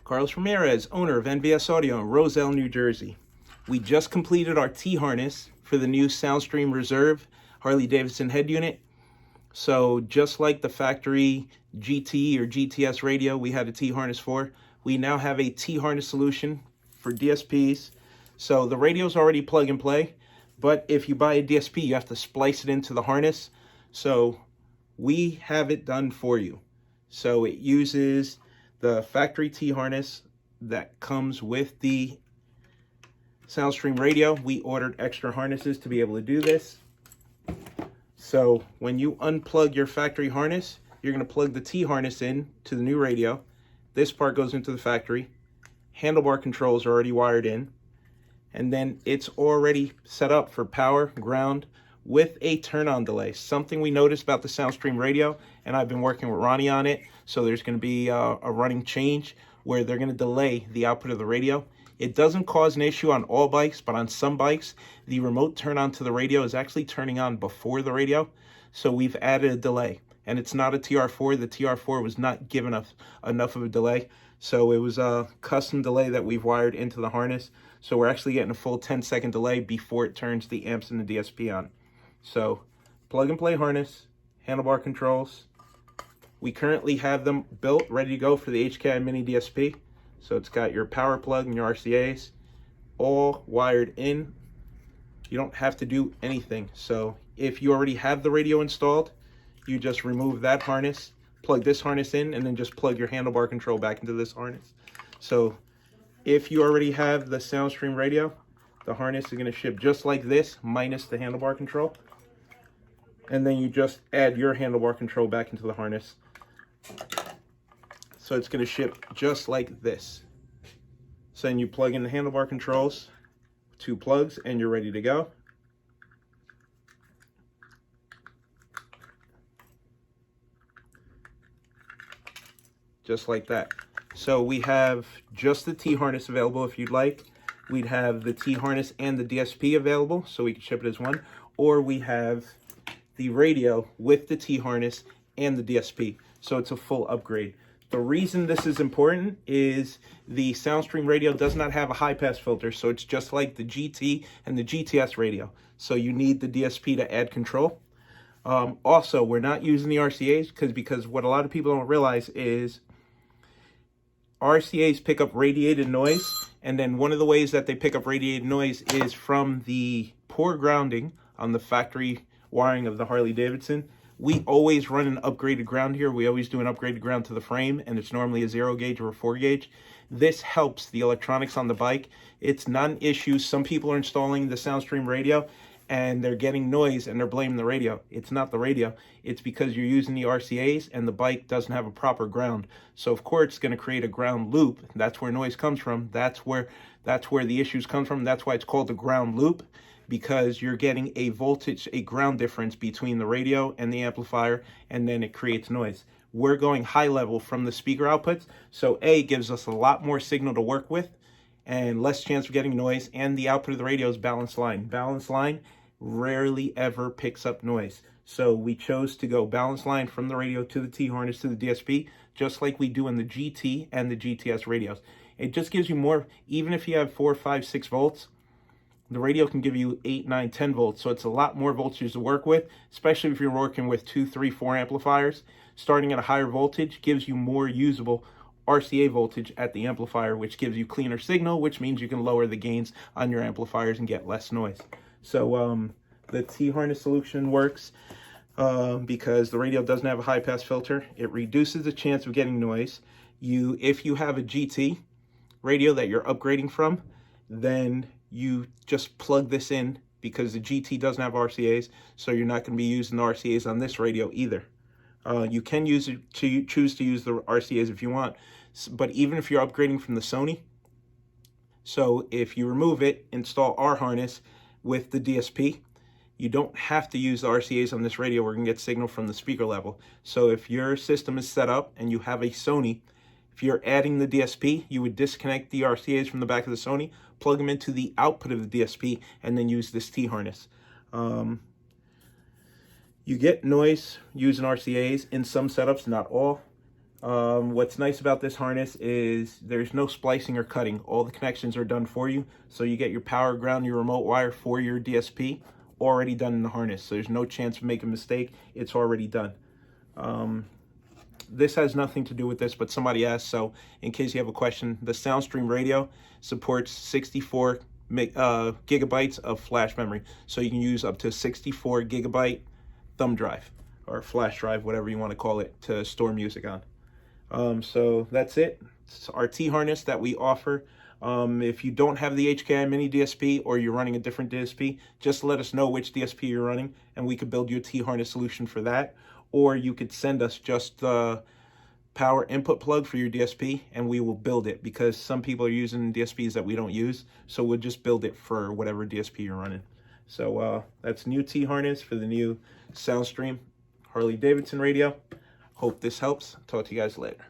Carlos Ramirez, owner of NVS Audio in Roselle, New Jersey. We just completed our T-harness for the new Soundstream Reserve Harley Davidson head unit. So just like the factory GT or GTS radio we had a T-harness for, we now have a T-harness solution for DSPs. So the radio's already plug and play, but if you buy a DSP, you have to splice it into the harness. So we have it done for you. So it uses the factory T-harness that comes with the Soundstream radio. We ordered extra harnesses to be able to do this. So when you unplug your factory harness, you're going to plug the T-harness in to the new radio. This part goes into the factory. Handlebar controls are already wired in. And then it's already set up for power, ground, with a turn-on delay. Something we noticed about the Soundstream radio, and I've been working with Ronnie on it, so there's going to be a running change where they're going to delay the output of the radio. It doesn't cause an issue on all bikes, but on some bikes, the remote turn-on to the radio is actually turning on before the radio, so we've added a delay. And it's not a TR4. The TR4 was not given enough of a delay, so it was a custom delay that we've wired into the harness. So we're actually getting a full 10-second delay before it turns the amps and the DSP on. So plug and play harness, handlebar controls. We currently have them built, ready to go for the HKI Mini DSP. So it's got your power plug and your RCAs all wired in. You don't have to do anything. So if you already have the radio installed, you just remove that harness, plug this harness in, and then just plug your handlebar control back into this harness. So if you already have the Soundstream radio, the harness is going to ship just like this, minus the handlebar control. And then you just add your handlebar control back into the harness. So it's going to ship just like this. So then you plug in the handlebar controls, 2 plugs, and you're ready to go. Just like that. So we have just the T-harness available if you'd like. We'd have the T-harness and the DSP available, so we can ship it as one. Or we have the radio with the T-harness and the DSP. So it's a full upgrade. The reason this is important is the Soundstream radio does not have a high-pass filter, so it's just like the GT and the GTS radio. So you need the DSP to add control. Also, we're not using the RCAs because what a lot of people don't realize is RCAs pick up radiated noise, and then one of the ways that they pick up radiated noise is from the poor grounding on the factory wiring of the Harley Davidson. We always run an upgraded ground here. We always do an upgraded ground to the frame, and it's normally a 0 gauge or a 4 gauge. This helps the electronics on the bike. It's not an issue. Some people are installing the Soundstream radio, and they're getting noise, and they're blaming the radio. It's not the radio. It's because you're using the RCAs, and the bike doesn't have a proper ground. So, of course, it's going to create a ground loop. That's where noise comes from. That's where the issues come from. That's why it's called the ground loop, because you're getting a voltage, a ground difference between the radio and the amplifier, and then it creates noise. We're going high level from the speaker outputs, so A, gives us a lot more signal to work with and less chance of getting noise, and the output of the radio is balanced line. Balanced line rarely ever picks up noise. So we chose to go balanced line from the radio to the T-harness to the DSP, just like we do in the GT and the GTS radios. It just gives you more, even if you have 4, 5, 6 volts, the radio can give you 8, 9, 10 volts. So it's a lot more voltage to work with, especially if you're working with 2, 3, 4 amplifiers. Starting at a higher voltage gives you more usable RCA voltage at the amplifier, which gives you cleaner signal, which means you can lower the gains on your amplifiers and get less noise. So the T-harness solution works because the radio doesn't have a high-pass filter. It reduces the chance of getting noise. If you have a GT radio that you're upgrading from, then you just plug this in because the GT doesn't have RCAs, so you're not going to be using the RCAs on this radio either. You can choose to use the RCAs if you want, but even if you're upgrading from the Sony, so if you remove it, install our harness with the DSP, you don't have to use the RCAs on this radio. We're going to get signal from the speaker level. So if your system is set up and you have a Sony, if you're adding the DSP, you would disconnect the RCAs from the back of the Sony, plug them into the output of the DSP, and then use this T-harness. You get noise using RCAs in some setups, not all. What's nice about this harness is there's no splicing or cutting. All the connections are done for you. So you get your power, ground, your remote wire for your DSP already done in the harness. So there's no chance of making a mistake. It's already done. This has nothing to do with this, but somebody asked, so in case you have a question, the Soundstream Radio supports 64 gigabytes of flash memory. So you can use up to 64 gigabyte thumb drive or flash drive, whatever you want to call it, to store music on. So that's it. It's our T-harness that we offer. If you don't have the HKI Mini DSP or you're running a different DSP, just let us know which DSP you're running and we could build you a T-harness solution for that. Or you could send us just the power input plug for your DSP and we will build it, because some people are using DSPs that we don't use. So we'll just build it for whatever DSP you're running. So that's new T-harness for the new Soundstream Harley Davidson radio. Hope this helps. Talk to you guys later.